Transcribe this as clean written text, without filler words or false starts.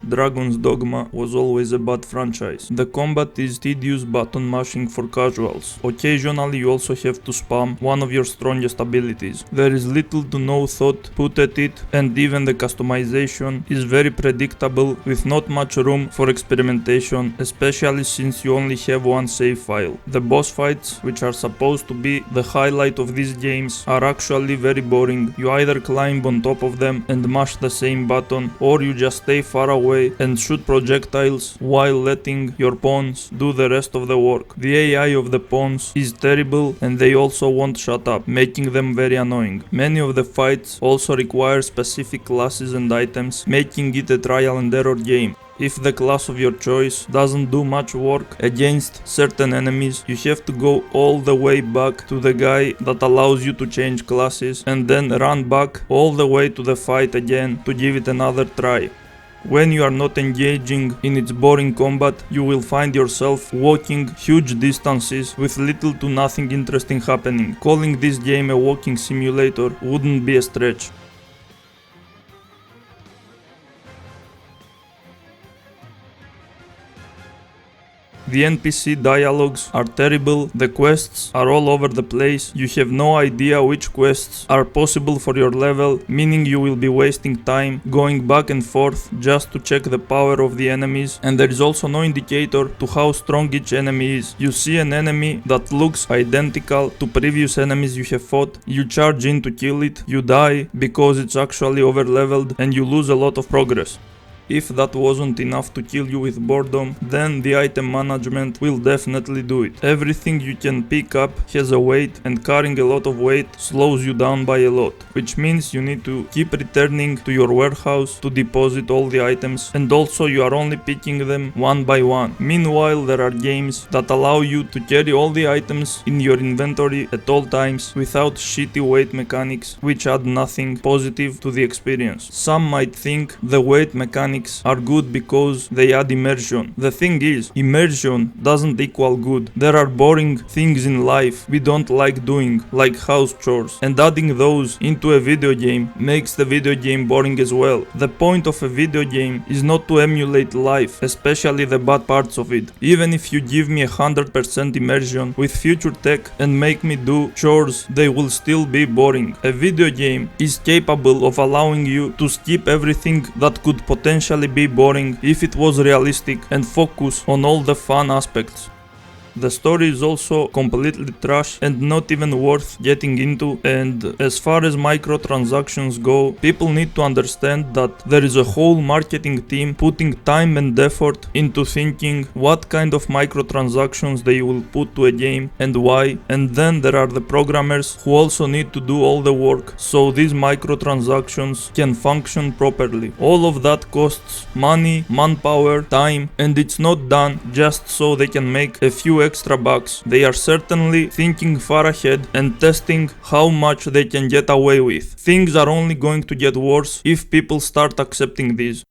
Dragon's Dogma was always a bad franchise. The combat is tedious button mashing for casuals. Occasionally you also have to spam one of your strongest abilities. There is little to no thought put at it, and even the customization is very predictable with not much room for experimentation, especially since you only have one save file. The boss fights, which are supposed to be the highlight of these games, are actually very boring. You either climb on top of them and mash the same button, or you just stay far away and shoot projectiles while letting your pawns do the rest of the work. The AI of the pawns is terrible, and they also won't shut up, making them very annoying. Many of the fights also require specific classes and items, making it a trial and error game. If the class of your choice doesn't do much work against certain enemies, you have to go all the way back to the guy that allows you to change classes and then run back all the way to the fight again to give it another try. When you are not engaging in its boring combat, you will find yourself walking huge distances with little to nothing interesting happening. Calling this game a walking simulator wouldn't be a stretch. The NPC dialogues are terrible, the quests are all over the place, you have no idea which quests are possible for your level, meaning you will be wasting time going back and forth just to check the power of the enemies, and there is also no indicator to how strong each enemy is. You see an enemy that looks identical to previous enemies you have fought, you charge in to kill it, you die because it's actually over leveled, and you lose a lot of progress. If that wasn't enough to kill you with boredom, then the item management will definitely do it. Everything you can pick up has a weight, and carrying a lot of weight slows you down by a lot, which means you need to keep returning to your warehouse to deposit all the items, and also you are only picking them one by one. Meanwhile, there are games that allow you to carry all the items in your inventory at all times without shitty weight mechanics, which add nothing positive to the experience. Some might think the weight mechanics are good because they add immersion. The thing is, immersion doesn't equal good. There are boring things in life we don't like doing, like house chores, and adding those into a video game makes the video game boring as well. The point of a video game is not to emulate life, especially the bad parts of it. Even if you give me 100% immersion with future tech and make me do chores, they will still be boring. A video game is capable of allowing you to skip everything that could potentially be boring if it was realistic and focus on all the fun aspects. The story is also completely trash and not even worth getting into, and as far as microtransactions go, people need to understand that there is a whole marketing team putting time and effort into thinking what kind of microtransactions they will put to a game and why, and then there are the programmers who also need to do all the work so these microtransactions can function properly. All of that costs money, manpower, time, and it's not done just so they can make a few extra bucks. They are certainly thinking far ahead and testing how much they can get away with. Things are only going to get worse if people start accepting these.